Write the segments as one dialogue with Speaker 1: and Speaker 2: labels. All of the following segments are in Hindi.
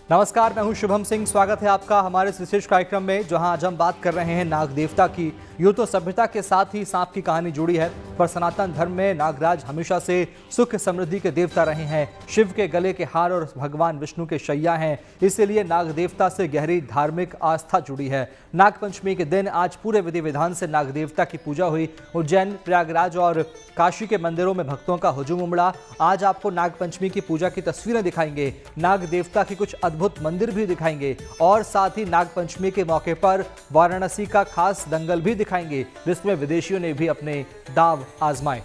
Speaker 1: नमस्कार, मैं हूं शुभम सिंह। स्वागत है आपका हमारे इस विशेष कार्यक्रम में, जहां आज हम बात कर रहे हैं नाग देवता की। यूं तो सभ्यता के साथ ही सांप की कहानी जुड़ी है, पर सनातन धर्म में नागराज हमेशा से सुख समृद्धि के देवता रहे हैं। शिव के गले के हार और भगवान विष्णु के शैया हैं, इसीलिए नाग देवता से गहरी धार्मिक आस्था जुड़ी है। नागपंचमी के दिन आज पूरे विधि विधान से नाग देवता की पूजा हुई। उज्जैन, प्रयागराज और काशी के मंदिरों में भक्तों का हुजूम उमड़ा। आज आपको नागपंचमी की पूजा की तस्वीरें दिखाएंगे, नाग देवता की कुछ अद्भुत मंदिर भी दिखाएंगे और साथ ही नागपंचमी के मौके पर वाराणसी का खास दंगल भी दिखाएंगे, जिसमें विदेशियों ने भी अपने दांव आजमाए।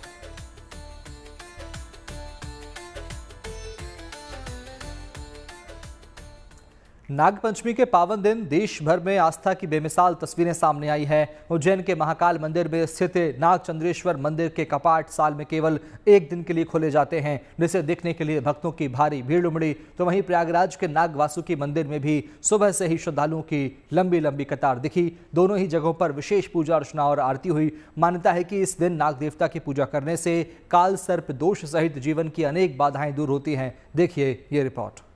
Speaker 1: नागपंचमी के पावन दिन देश भर में आस्था की बेमिसाल तस्वीरें सामने आई है। उज्जैन के महाकाल मंदिर में स्थित नागचंद्रेश्वर मंदिर के कपाट साल में केवल एक दिन के लिए खोले जाते हैं, जिसे देखने के लिए भक्तों की भारी भीड़ उमड़ी। तो वहीं प्रयागराज के नाग वासुकी मंदिर में भी सुबह से ही श्रद्धालुओं की लंबी लंबी कतार दिखी। दोनों ही जगहों पर विशेष पूजा अर्चना और आरती हुई। मान्यता है कि इस दिन नाग देवता की पूजा करने से काल सर्प दोष सहित जीवन की अनेक बाधाएं दूर होती हैं। देखिए ये रिपोर्ट।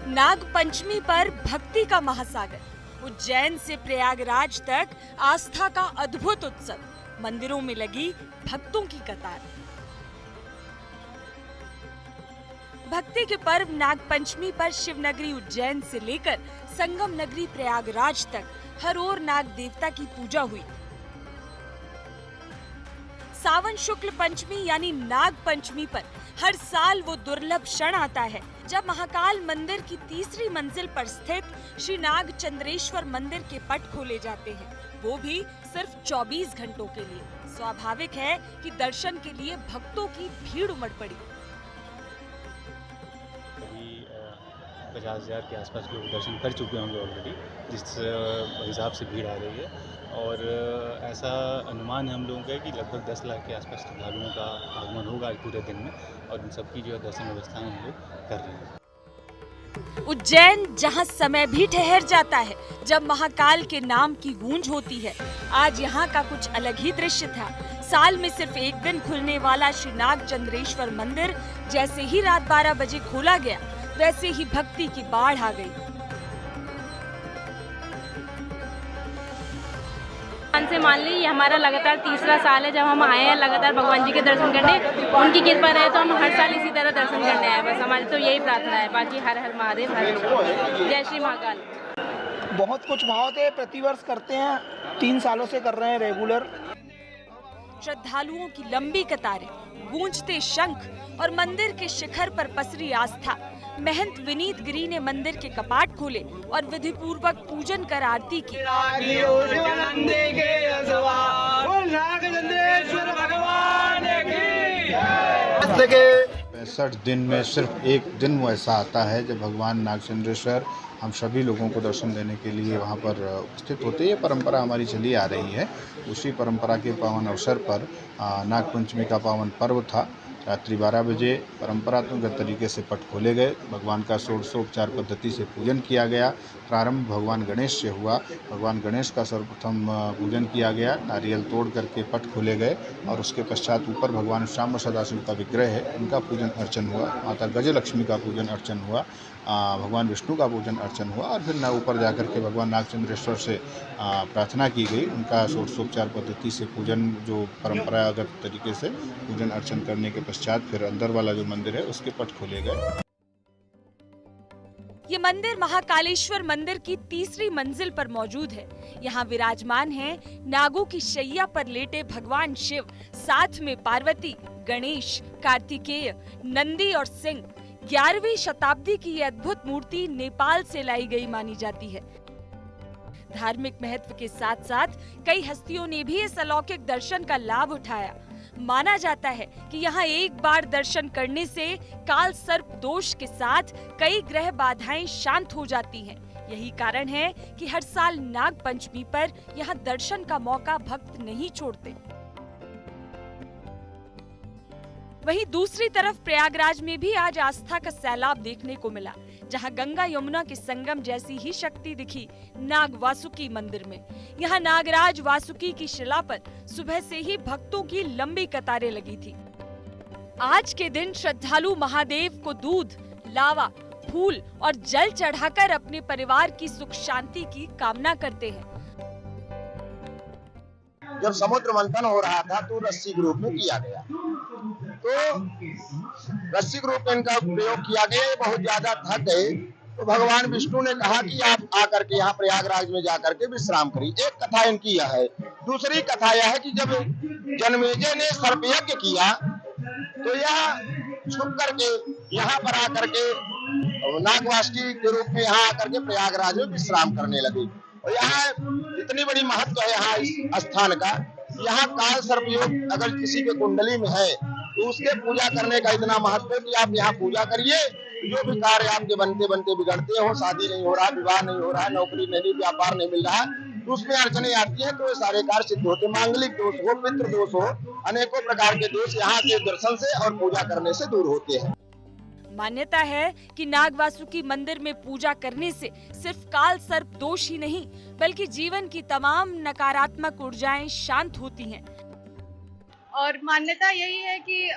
Speaker 2: नाग पंचमी पर भक्ति का महासागर, उज्जैन से प्रयागराज तक आस्था का अद्भुत उत्सव, मंदिरों में लगी भक्तों की कतार। भक्ति के पर्व नाग पंचमी पर शिवनगरी उज्जैन से लेकर संगम नगरी प्रयागराज तक हर ओर नाग देवता की पूजा हुई। सावन शुक्ल पंचमी यानी नाग पंचमी पर हर साल वो दुर्लभ क्षण आता है जब महाकाल मंदिर की तीसरी मंजिल पर स्थित श्री नाग चंद्रेश्वर मंदिर के पट खोले जाते हैं, वो भी सिर्फ 24 घंटों के लिए। स्वाभाविक है कि दर्शन के लिए भक्तों की भीड़ उमड़ पड़ी।
Speaker 3: 50,000 के आसपास लोग दर्शन कर चुके होंगे ऑलरेडी, जिस हिसाब से भीड़ आ रही है। और ऐसा अनुमान है हम लोगों का कि लगभग 10 लाख के आसपास श्रद्धालुओं का आगमन होगा आज पूरे दिन में, और इन सबकी जो है दर्शन व्यवस्थाएं हम लोग कर रहे हैं।
Speaker 2: उज्जैन जहां समय भी ठहर जाता है जब महाकाल के नाम की गूंज होती है, आज यहाँ का कुछ अलग ही दृश्य था। साल में सिर्फ एक दिन खुलने वाला श्री नाग चंद्रेश्वर मंदिर जैसे ही रात 12 बजे खोला गया, वैसे ही भक्ति की बाढ़ आ गई।
Speaker 4: से मान ली, ये हमारा लगातार तीसरा साल है जब हम आए हैं लगातार भगवान जी के दर्शन करने। उनकी कृपा रहे तो हम हर साल इसी तरह दर्शन करने आए, बस हमारी तो यही प्रार्थना है। बाकी हर हर महादेव, जय श्री महाकाल।
Speaker 5: बहुत कुछ भाव थे, प्रतिवर्ष करते हैं, 3 सालों से कर रहे हैं रेगुलर।
Speaker 2: श्रद्धालुओं की लंबी कतारें, गूंजते शंख और मंदिर के शिखर पर पसरी आस्था। महंत विनीत गिरी ने मंदिर के कपाट खोले और विधि पूर्वक पूजन कर आरती की।
Speaker 6: 65 दिन में सिर्फ एक दिन वो ऐसा आता है जब भगवान नागचंद्रेश्वर हम सभी लोगों को दर्शन देने के लिए वहाँ पर उपस्थित होते हैं। ये परंपरा हमारी चली आ रही है। उसी परंपरा के पावन अवसर पर नागपंचमी का पावन पर्व था। रात्रि 12 बजे परंपरागत तरीके से पट खोले गए। भगवान का षोडशोपचार पद्धति से पूजन किया गया। प्रारंभ भगवान गणेश से हुआ। भगवान गणेश का सर्वप्रथम पूजन किया गया। नारियल तोड़ करके पट खोले गए और उसके पश्चात ऊपर भगवान श्याम सदाशिव का विग्रह है, उनका पूजन अर्चन हुआ। माता गजलक्ष्मी का पूजन अर्चन हुआ। भगवान विष्णु का पूजन अर्चन हुआ और फिर न ऊपर जाकर के भगवान नागचंद्रेश्वर से प्रार्थना की गई। उनका षोडशोपचार पद्धति से पूजन, जो परंपरागत तरीके से पूजन अर्चन करने के पश्चात फिर अंदर वाला जो मंदिर है उसके पट खोले गए।
Speaker 2: ये मंदिर महाकालेश्वर मंदिर की तीसरी मंजिल पर मौजूद है। यहाँ विराजमान है नागों की शैया पर लेटे भगवान शिव, साथ में पार्वती, गणेश, कार्तिकेय, नंदी और सिंह। 11वीं शताब्दी की ये अद्भुत मूर्ति नेपाल से लाई गई मानी जाती है। धार्मिक महत्व के साथ साथ कई हस्तियों ने भी इस अलौकिक दर्शन का लाभ उठाया। माना जाता है कि यहाँ एक बार दर्शन करने से काल सर्प दोष के साथ कई ग्रह बाधाएं शांत हो जाती हैं। यही कारण है कि हर साल नाग पंचमी पर यहाँ दर्शन का मौका भक्त नहीं छोड़ते। वहीं दूसरी तरफ प्रयागराज में भी आज आस्था का सैलाब देखने को मिला, जहां गंगा यमुना के संगम जैसी ही शक्ति दिखी नाग वासुकी मंदिर में। यहां नागराज वासुकी की शिला पर सुबह से ही भक्तों की लंबी कतारें लगी थी। आज के दिन श्रद्धालु महादेव को दूध, लावा, फूल और जल चढ़ाकर अपने परिवार की सुख शांति की कामना करते हैं।
Speaker 7: जब समुद्र मंथन हो रहा था तो रस्सी के रूप में किया गया, तो रस्सी के रूप में इनका प्रयोग किया गया। बहुत ज्यादा थक गए तो भगवान विष्णु ने कहा कि आप आकर के यहाँ प्रयागराज में जाकर के विश्राम करिए। एक कथा इनकी यह है। दूसरी कथा यह है कि जब जन्मेजय ने सर्पयज्ञ किया तो यह छुप करके यहाँ पर आकर के नागवासुकी के रूप में यहाँ आकर के प्रयागराज में विश्राम करने लगे। और यहाँ इतनी बड़ी महत्व है यहाँ इस स्थान का। यहाँ काल सर्पयोग अगर किसी के कुंडली में है तो उसके पूजा करने का इतना महत्व है कि आप यहाँ पूजा करिए। जो भी कार्य आपके बनते बनते बिगड़ते हो, शादी नहीं हो रहा, विवाह नहीं हो रहा, नौकरी नहीं, व्यापार नहीं मिल रहा, तो उसमें अड़चने आती है तो ये सारे कार्य सिद्ध होते। मांगलिक दोष हो, पितृ दोष हो, अनेकों प्रकार के दोष यहाँ के दर्शन से और पूजा करने से दूर होते हैं।
Speaker 2: मान्यता है कि नाग वासुकी मंदिर में पूजा करने से सिर्फ काल सर्प दोष ही नहीं बल्कि जीवन की तमाम नकारात्मक ऊर्जाएं शांत होती हैं।
Speaker 8: और मान्यता यही है कि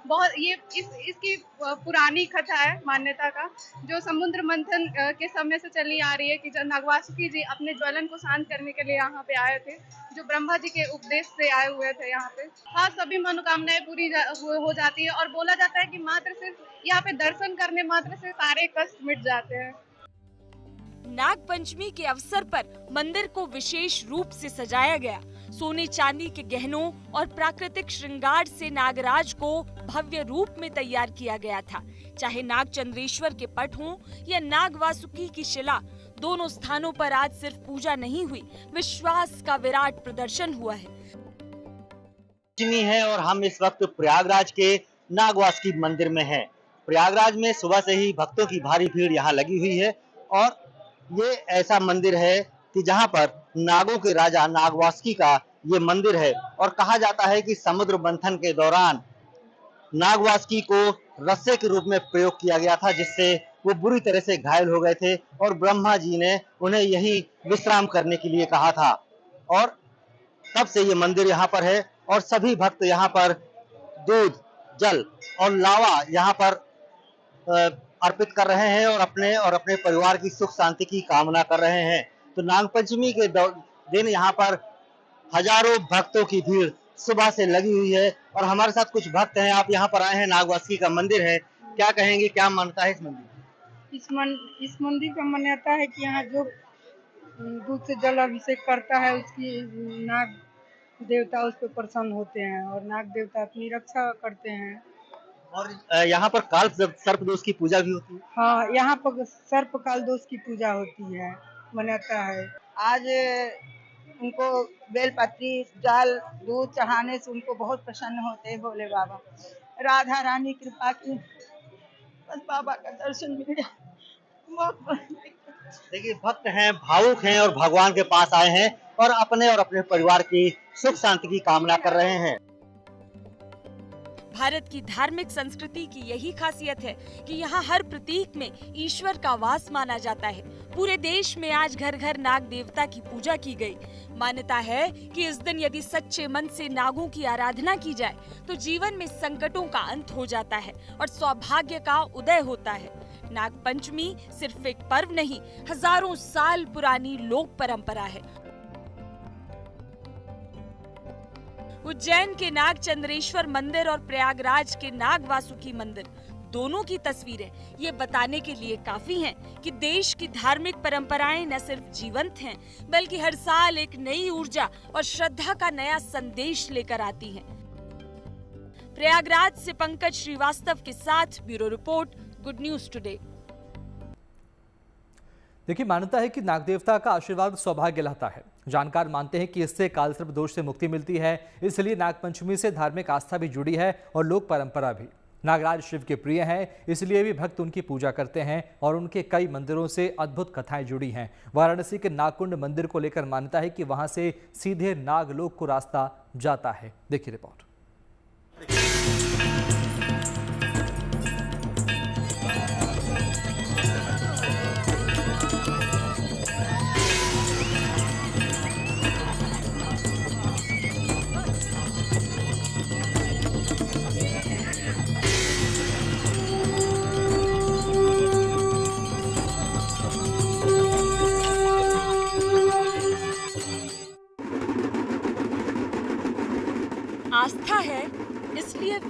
Speaker 8: बहुत ये इसकी पुरानी कथा है मान्यता का, जो समुद्र मंथन के समय से चली आ रही है कि जब नाग वासुकी जी अपने ज्वलन को शांत करने के लिए यहाँ पे आए थे, जो ब्रह्मा जी के उपदेश से आए हुए थे यहाँ पे। हाँ, सभी मनोकामनाएं पूरी हो जाती है और बोला जाता है कि मात्र सिर्फ यहाँ पे दर्शन करने मात्र से सारे कष्ट मिट जाते हैं।
Speaker 2: नाग पंचमी के अवसर पर मंदिर को विशेष रूप से सजाया गया। सोने चांदी के गहनों और प्राकृतिक श्रृंगार से नागराज को भव्य रूप में तैयार किया गया था। चाहे नाग चंद्रेश्वर के पट हों या नाग वासुकी की शिला, दोनों स्थानों पर आज सिर्फ पूजा नहीं हुई, विश्वास का विराट प्रदर्शन हुआ है।
Speaker 9: है और हम इस वक्त प्रयागराज के नाग वासुकी मंदिर में हैं। प्रयागराज में सुबह से ही भक्तों की भारी भीड़ यहाँ लगी हुई है और ये ऐसा मंदिर है कि जहाँ पर नागों के राजा नाग वासुकी का ये मंदिर है। और कहा जाता है कि समुद्र मंथन के दौरान नाग वासुकी को रस्से के रूप में प्रयोग किया गया था, जिससे वो बुरी तरह से घायल हो गए थे और ब्रह्मा जी ने उन्हें यही विश्राम करने के लिए कहा था। और तब से ये मंदिर यहाँ पर है और सभी भक्त यहाँ पर दूध, जल और लावा यहाँ पर अर्पित कर रहे हैं और अपने परिवार की सुख शांति की कामना कर रहे हैं। तो नागपंचमी के दिन यहाँ पर हजारों भक्तों की भीड़ सुबह से लगी हुई है और हमारे साथ कुछ भक्त हैं। आप यहाँ पर आए हैं, नाग वासुकी का मंदिर है, क्या कहेंगे, क्या मान्यता है इस मंदिर?
Speaker 10: इस मंदिर का मान्यता है कि यहाँ जो दूध से जल अभिषेक करता है उसकी नाग देवता उस पर प्रसन्न होते हैं और नाग देवता अपनी रक्षा करते हैं।
Speaker 9: और यहाँ पर काल सर्प दोष की पूजा भी होती है।
Speaker 10: हाँ, यहाँ पर सर्प काल दोष की पूजा होती है, मान्यता है।
Speaker 11: आज उनको बेलपत्री, जल, दूध चढ़ाने से उनको बहुत प्रसन्न होते हैं भोले बाबा। राधा रानी कृपा की, बस बाबा का दर्शन मिल गया।
Speaker 9: देखिए, भक्त हैं, भावुक हैं और भगवान के पास आए हैं और अपने परिवार की सुख शांति की कामना कर रहे हैं।
Speaker 2: भारत की धार्मिक संस्कृति की यही खासियत है कि यहाँ हर प्रतीक में ईश्वर का वास माना जाता है। पूरे देश में आज घर घर नाग देवता की पूजा की गई। मान्यता है कि इस दिन यदि सच्चे मन से नागों की आराधना की जाए तो जीवन में संकटों का अंत हो जाता है और सौभाग्य का उदय होता है। नाग पंचमी सिर्फ एक पर्व नहीं, हजारों साल पुरानी लोक परंपरा है। उज्जैन के नाग चंद्रेश्वर मंदिर और प्रयागराज के नाग वासुकी मंदिर, दोनों की तस्वीरें ये बताने के लिए काफी हैं कि देश की धार्मिक परंपराएं न सिर्फ जीवंत हैं बल्कि हर साल एक नई ऊर्जा और श्रद्धा का नया संदेश लेकर आती हैं। प्रयागराज से पंकज श्रीवास्तव के साथ bureau report, good news today.
Speaker 1: देखिए, मान्यता है कि नाग देवता का आशीर्वाद सौभाग्य लाता है। जानकार मानते हैं कि इससे कालसर्प दोष से मुक्ति मिलती है, इसलिए नागपंचमी से धार्मिक आस्था भी जुड़ी है और लोक परंपरा भी। नागराज शिव के प्रिय हैं, इसलिए भी भक्त उनकी पूजा करते हैं और उनके कई मंदिरों से अद्भुत कथाएं जुड़ी हैं। वाराणसी के नागकुंड मंदिर को लेकर मान्यता है कि वहां से सीधे नागलोक को रास्ता जाता है। देखिए रिपोर्ट।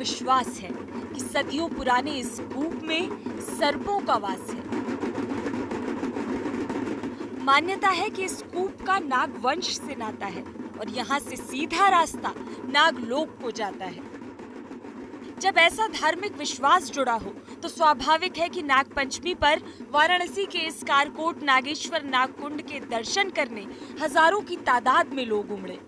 Speaker 2: विश्वास है कि सदियों पुराने इस कूप में सर्पों का वास है। मान्यता है कि इस कूप का नाग वंश से नाता है और यहाँ से सीधा रास्ता नागलोक को जाता है। जब ऐसा धार्मिक विश्वास जुड़ा हो तो स्वाभाविक है कि नाग पंचमी पर वाराणसी के इस कारकोट नागेश्वर नागकुंड के दर्शन करने हजारों की तादाद में लोग उमड़े।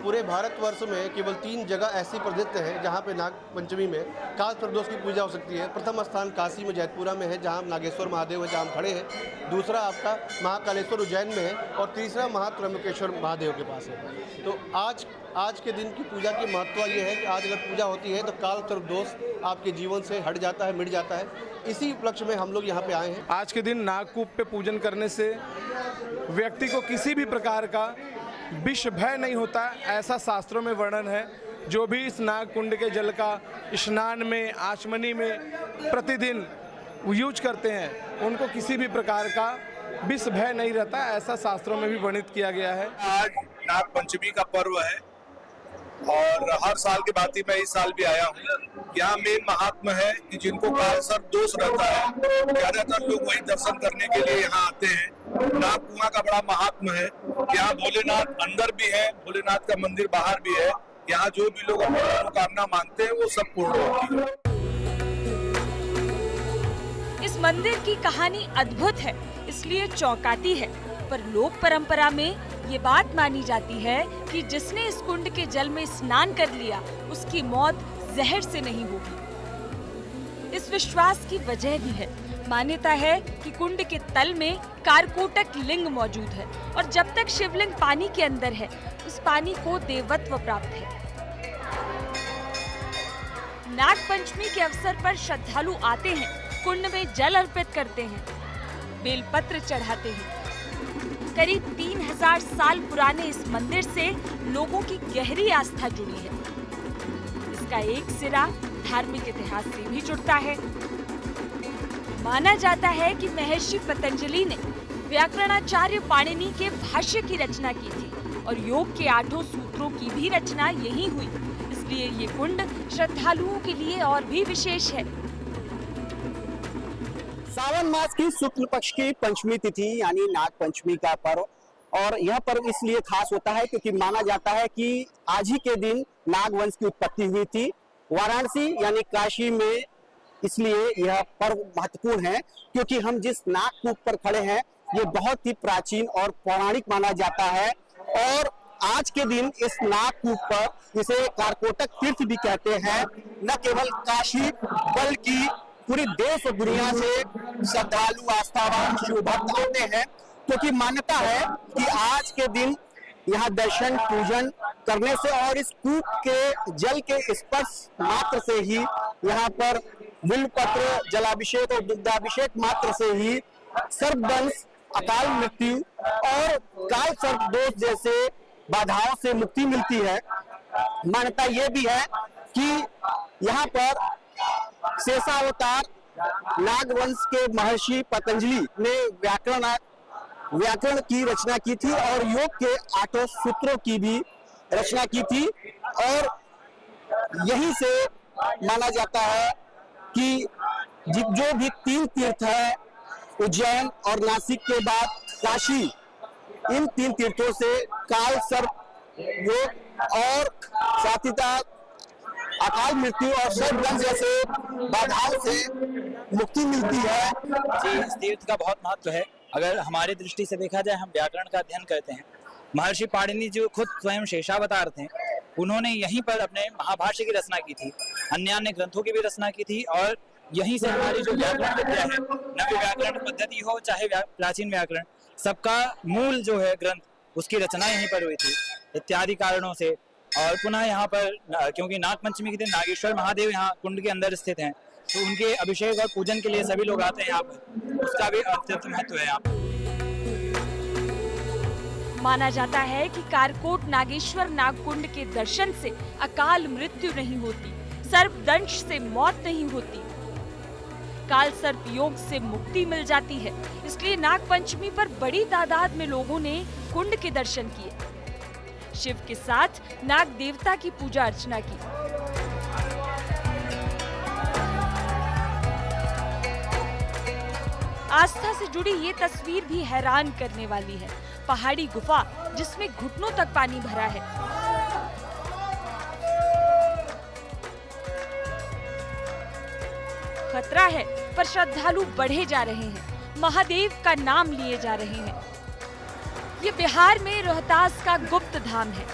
Speaker 12: पूरे भारतवर्ष में केवल 3 जगह ऐसी प्रसिद्ध है जहाँ पे नाग पंचमी में काल प्रदोष की पूजा हो सकती है। प्रथम स्थान काशी में जैतपुरा में है जहाँ नागेश्वर महादेव है, जहाँ हम खड़े हैं। दूसरा आपका महाकालेश्वर उज्जैन में है और तीसरा महात्रंबकेश्वर महादेव के पास है। तो आज के दिन की पूजा की महत्व ये है कि आज अगर पूजा होती है तो काल प्रदोष आपके जीवन से हट जाता है, मिट जाता है। इसी उपलक्ष्य में हम लोग यहाँ पे आए हैं।
Speaker 13: आज के दिन नागकूप पे पूजन करने से व्यक्ति को किसी भी प्रकार का विष भय नहीं होता, ऐसा शास्त्रों में वर्णन है। जो भी इस नागकुंड के जल का स्नान में, आचमनी में प्रतिदिन यूज करते हैं उनको किसी भी प्रकार का विष भय नहीं रहता, ऐसा शास्त्रों में भी वर्णित किया गया है।
Speaker 14: आज नाग पंचमी का पर्व है और हर साल की भांति मैं इस साल भी आया हूँ। यहाँ मेन महात्मा है कि जिनको कालसर्प दोष रहता है ज्यादातर लोग वही दर्शन करने के लिए यहाँ आते हैं। नाग कुआं का बड़ा महात्मा है। यहाँ भोलेनाथ अंदर भी है, भोलेनाथ का मंदिर बाहर भी है। यहाँ जो भी लोग अपनी मनोकामना मांगते हैं वो सब पूर्ण होती है।
Speaker 2: इस मंदिर की कहानी अद्भुत है, इसलिए चौंकाती है, पर लोक परंपरा में ये बात मानी जाती है कि जिसने इस कुंड के जल में स्नान कर लिया उसकी मौत जहर से नहीं होगी। इस विश्वास की वजह भी है। मान्यता है कि कुंड के तल में कारकोटक लिंग मौजूद है और जब तक शिवलिंग पानी के अंदर है उस पानी को देवत्व प्राप्त है। नाग पंचमी के अवसर पर श्रद्धालु आते हैं, कुंड में जल अर्पित करते हैं, बेलपत्र चढ़ाते हैं। करीब 3000 साल पुराने इस मंदिर से लोगों की गहरी आस्था जुड़ी है। इसका एक सिरा धार्मिक इतिहास से भी जुड़ता है। माना जाता है कि महर्षि पतंजलि ने व्याकरणाचार्य पाणिनि के भाष्य की रचना की थी और योग के 8 सूत्रों की भी रचना यहीं हुई। इसलिए ये कुंड श्रद्धालुओं के लिए और भी विशेष है।
Speaker 15: सावन मास की शुक्ल पक्ष की पंचमी तिथि यानी नाग पंचमी का पर्व, और यह पर्व इसलिए खास होता है क्योंकि माना जाता है कि आज ही के दिन नाग वंश की उत्पत्ति हुई थी वाराणसी यानी काशी में। इसलिए यह पर्व महत्वपूर्ण है क्योंकि हम जिस नागकूप पर खड़े हैं ये बहुत ही प्राचीन और पौराणिक माना जाता है। और आज के दिन इस नागकूप पर, जिसे कारकोटक तीर्थ भी कहते हैं, न केवल काशी बल्कि पूरी देश और दुनिया से श्रद्धालु आस्थावान शिव भक्त आते हैं क्योंकि मान्यता है कि आज के दिन यहाँ दर्शन पूजन करने से और इस कूप के जल के स्पर्श मात्र से ही, यहाँ पर बिल्वपत्र, जलाभिषेक और दुग्धाभिषेक मात्र से ही सर्पदंश, अकाल मृत्यु और काल सर्प दोष जैसे बाधाओं से मुक्ति मिलती है। मान्यता यह भी है कि यहाँ पर शेषावतार नागवंश के महर्षि पतंजलि ने व्याकरण की रचना की थी और योग के 8 सूत्रों की भी रचना की थी। और यहीं से माना जाता है कि जो भी 3 तीर्थ है, उज्जैन और नासिक के बाद काशी, इन 3 तीर्थों से काल सर्प योग और साथ अकाल मृत्यु और सर्पदंश जैसे बाधाओं से मुक्ति मिलती है।
Speaker 16: जी, इस तीर्थ का बहुत महत्व है। अगर हमारी दृष्टि से देखा जाए, हम व्याकरण का अध्ययन करते हैं। महर्षि पाणिनि जो खुद स्वयं शेषावतार थे, उन्होंने यहीं पर अपने महाभाष्य की रचना की थी, अन्य ग्रंथों की भी रचना की थी। और यहीं से हमारी जो व्याकरण विद्या है, नव्य व्याकरण पद्धति हो चाहे प्राचीन व्याकरण, सबका मूल जो है ग्रंथ, उसकी रचना यहीं पर हुई थी इत्यादि कारणों से। और पुनः यहाँ पर क्योंकि नाग पंचमी के दिन नागेश्वर महादेव यहाँ कुंड के अंदर स्थित हैं, तो उनके अभिषेक और पूजन के लिए सभी लोग आते हैं यहाँ पर, उसका भी अत्यंत महत्व है यहाँ पर।
Speaker 2: माना जाता है कि कारकोट नागेश्वर नागकुंड के दर्शन से अकाल मृत्यु नहीं होती, सर्पदंश से मौत नहीं होती, काल सर्प योग से मुक्ति मिल जाती है। इसलिए नाग पंचमी पर बड़ी तादाद में लोगों ने कुंड के दर्शन किए। शिव के साथ नाग देवता की पूजा अर्चना की। आस्था से जुड़ी ये तस्वीर भी हैरान करने वाली है। पहाड़ी गुफा जिसमें घुटनों तक पानी भरा है। खतरा है पर श्रद्धालु बढ़े जा रहे हैं, महादेव का नाम लिए जा रहे हैं। ये बिहार में रोहतास का गुप्त धाम है।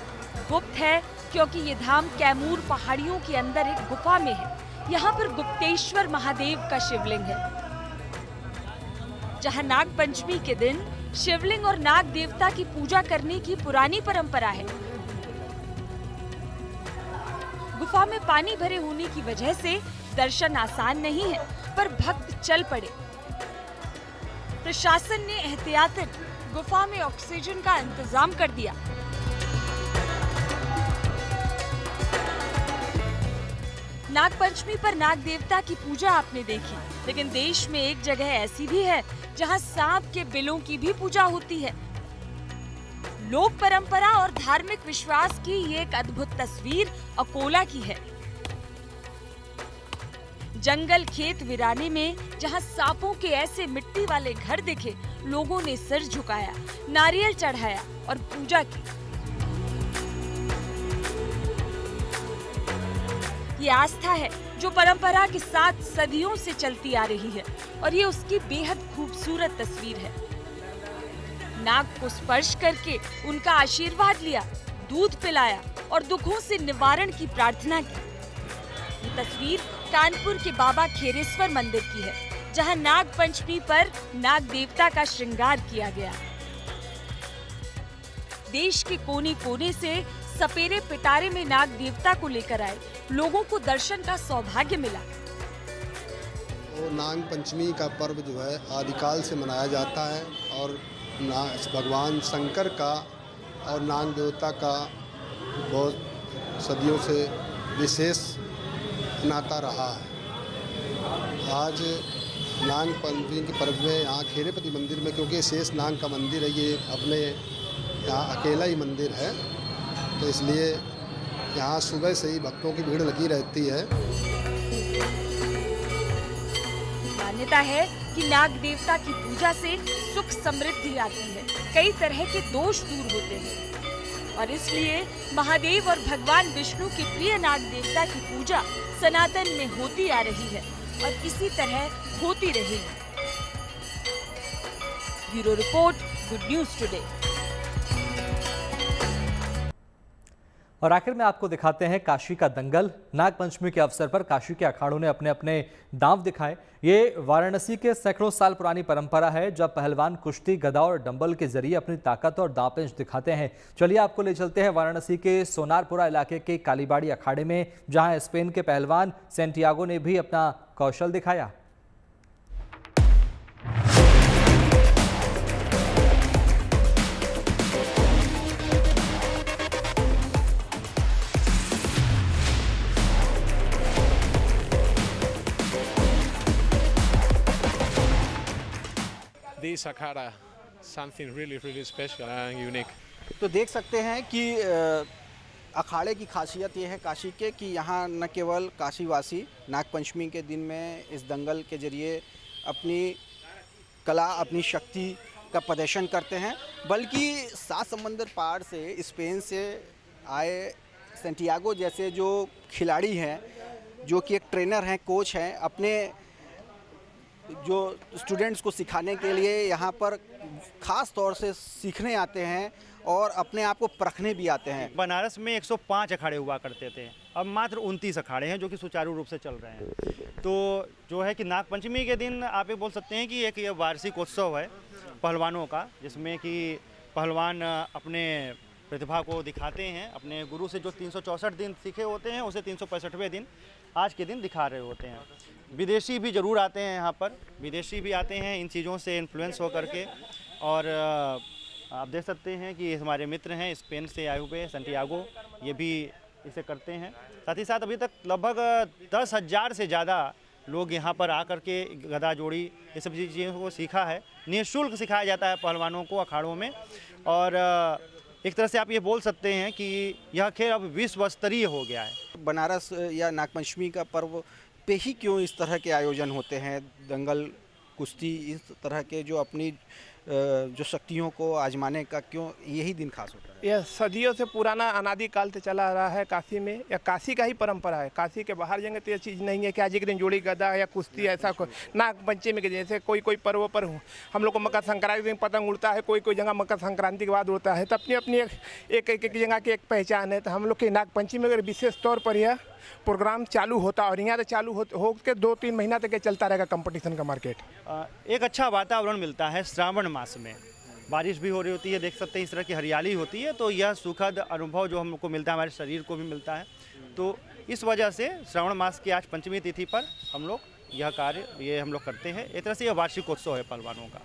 Speaker 2: गुप्त है क्योंकि ये धाम कैमूर पहाड़ियों के अंदर एक गुफा में है। यहाँ पर गुप्तेश्वर महादेव का शिवलिंग है, जहाँ नाग पंचमी के दिन शिवलिंग और नाग देवता की पूजा करने की पुरानी परंपरा है। गुफा में पानी भरे होने की वजह से दर्शन आसान नहीं है, पर भक्त चल पड़े। प्रशासन ने एहतियातन गुफा में ऑक्सीजन का इंतजाम कर दिया। नाग पंचमी पर नाग देवता की पूजा आपने देखी, लेकिन देश में एक जगह ऐसी भी है जहां सांप के बिलों की भी पूजा होती है। लोक परंपरा और धार्मिक विश्वास की ये एक अद्भुत तस्वीर अकोला की है। जंगल खेत वीराने में जहां सांपों के ऐसे मिट्टी वाले घर दिखे, लोगों ने सिर झुकाया, नारियल चढ़ाया और पूजा की। ये आस्था है जो परंपरा के साथ सदियों से चलती आ रही है और ये उसकी बेहद खूबसूरत तस्वीर है। नाग को स्पर्श करके उनका आशीर्वाद लिया, दूध पिलाया और दुखों से निवारण की प्रार्थना की। ये तस्वीर कानपुर के बाबा खेरेश्वर मंदिर की है, जहां नाग पंचमी पर नाग देवता का श्रृंगार किया गया। देश के कोने कोने से सपेरे पिटारे में नाग देवता को लेकर आए लोगों को दर्शन का सौभाग्य मिला।
Speaker 12: वो नाग पंचमी का पर्व जो है आदिकाल से मनाया जाता है और भगवान शंकर का और नाग देवता का बहुत सदियों से विशेष नाता रहा है। आज नाग पंचमी के पर्व में यहाँ खेरेपति मंदिर में, क्योंकि शेष नाग का मंदिर है, ये अपने यहाँ अकेला ही मंदिर है, तो इसलिए यहाँ सुबह से ही भक्तों की भीड़ लगी रहती है।
Speaker 2: मान्यता है कि नाग देवता की पूजा से सुख समृद्धि आती है, कई तरह के दोष दूर होते हैं और इसलिए महादेव और भगवान विष्णु के प्रिय नाग देवता की पूजा सनातन में होती आ रही है और इसी तरह होती रहेगी। Bureau report, good news today.
Speaker 1: और आखिर में आपको दिखाते हैं काशी का दंगल। नाग पंचमी के अवसर पर काशी के अखाड़ों ने अपने अपने दांव दिखाए। ये वाराणसी के सैकड़ों साल पुरानी परंपरा है, जब पहलवान कुश्ती, गदा और डंबल के जरिए अपनी ताकत और दांवपेच दिखाते हैं। चलिए आपको ले चलते हैं वाराणसी के सोनारपुरा इलाके के कालीबाड़ी अखाड़े में, जहां स्पेन के पहलवान सेंटियागो ने भी अपना कौशल दिखाया।
Speaker 17: This akhada, something really special and unique.
Speaker 15: तो देख सकते हैं कि अखाड़े की खासियत ये है काशी के कि यहाँ न केवल काशीवासी नाग पंचमी के दिन में इस दंगल के जरिए अपनी कला, अपनी शक्ति का प्रदर्शन करते हैं, बल्कि 7 समंदर पार से स्पेन से आए सेंटियागो जैसे जो खिलाड़ी हैं, जो कि एक ट्रेनर हैं, कोच हैं, अपने जो स्टूडेंट्स को सिखाने के लिए यहाँ पर ख़ास तौर से सीखने आते हैं और अपने आप को परखने भी आते हैं।
Speaker 9: बनारस में 105 अखाड़े हुआ करते थे, अब मात्र 29 अखाड़े हैं जो कि सुचारू रूप से चल रहे हैं। तो जो है कि नाग पंचमी के दिन आप ये बोल सकते हैं कि एक ये वार्षिक उत्सव है पहलवानों का, जिसमें कि पहलवान अपने प्रतिभा को दिखाते हैं। अपने गुरु से जो 364 दिन सीखे होते हैं, उसे 365वें दिन आज के दिन दिखा रहे होते हैं। विदेशी भी ज़रूर आते हैं यहाँ पर, विदेशी भी आते हैं इन चीज़ों से इन्फ्लुएंस हो करके। और आप देख सकते हैं कि हमारे मित्र हैं स्पेन से आए हुए सेंटियागो, ये भी इसे करते हैं। साथ ही साथ अभी तक लगभग 10,000 से ज़्यादा लोग यहाँ पर आकर के गदा जोड़ी ये सब चीज़ों को सीखा है। निःशुल्क सिखाया जाता है पहलवानों को अखाड़ों में। और
Speaker 18: एक तरह से आप ये बोल सकते हैं कि यह खेल अब विश्व स्तरीय हो गया है।
Speaker 15: बनारस या नागपंचमी का पर्व पे ही क्यों इस तरह के आयोजन होते हैं, दंगल, कुश्ती, इस तरह के जो अपनी जो शक्तियों को आजमाने का क्यों यही दिन खास होता है?
Speaker 13: यह सदियों से पुराना अनादि काल से चला आ रहा है। काशी में या काशी का ही परंपरा है। काशी के बाहर जाएंगे तो ये चीज़ नहीं है कि आज के दिन जोड़ी गदा या कुश्ती ऐसा नाग पंचमी के जैसे कोई पर्व पर हम लोग को मकर संक्रांति के दिन पतंग उड़ता है, कोई जगह मकर संक्रांति के बाद उड़ता है। तो अपनी अपनी एक जगह की एक पहचान है। तो हम लोग के नाग पंचमी में विशेष तौर पर यह प्रोग्राम चालू होता और यहाँ से चालू हो के 2-3 महीना तक चलता रहेगा कंपटीशन का मार्केट।
Speaker 18: एक अच्छा वातावरण मिलता है श्रावण मास में, बारिश भी हो रही होती है, देख सकते हैं इस तरह की हरियाली होती है, तो यह सुखद अनुभव जो हमको मिलता है हमारे शरीर को भी मिलता है। तो इस वजह से श्रावण मास की आज पंचमी तिथि पर हम लोग यह कार्य ये हम लोग करते हैं। एक तरह से यह वार्षिक उत्सव है पहलवानों का।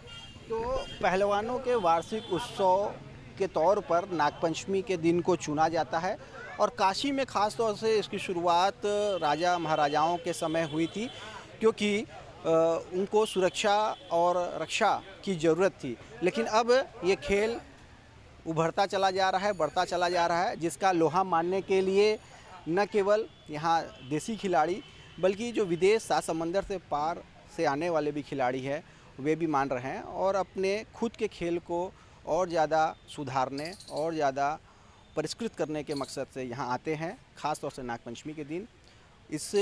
Speaker 15: तो पहलवानों के वार्षिक उत्सव के तौर पर नागपंचमी के दिन को चुना जाता है और काशी में ख़ास तौर से इसकी शुरुआत राजा महाराजाओं के समय हुई थी, क्योंकि उनको सुरक्षा और रक्षा की ज़रूरत थी। लेकिन अब ये खेल उभरता चला जा रहा है, बढ़ता चला जा रहा है, जिसका लोहा मानने के लिए न केवल यहाँ देसी खिलाड़ी बल्कि जो विदेश सात समंदर से पार से आने वाले भी खिलाड़ी हैं वे भी मान रहे हैं और अपने खुद के खेल को और ज़्यादा सुधारने और ज़्यादा परिष्कृत करने के मकसद से यहाँ आते हैं। ख़ास तौर से नागपंचमी के दिन इस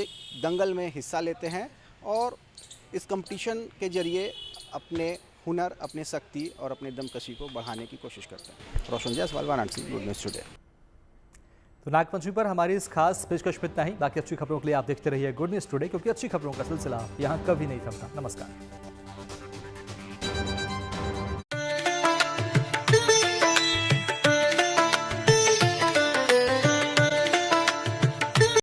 Speaker 15: दंगल में हिस्सा लेते हैं और इस कंपटीशन के जरिए अपने हुनर, अपनी शक्ति और अपने दमकशी को बढ़ाने की कोशिश करते हैं। Roshan Jaiswal, Varanasi, good news today.
Speaker 1: तो नागपंचमी पर हमारी इस खास पेशकश में इतना ही। बाकी अच्छी खबरों के लिए आप देखते रहिए गुड न्यूज़ टुडे, क्योंकि अच्छी खबरों का सिलसिला यहाँ कभी नहीं थमता। नमस्कार।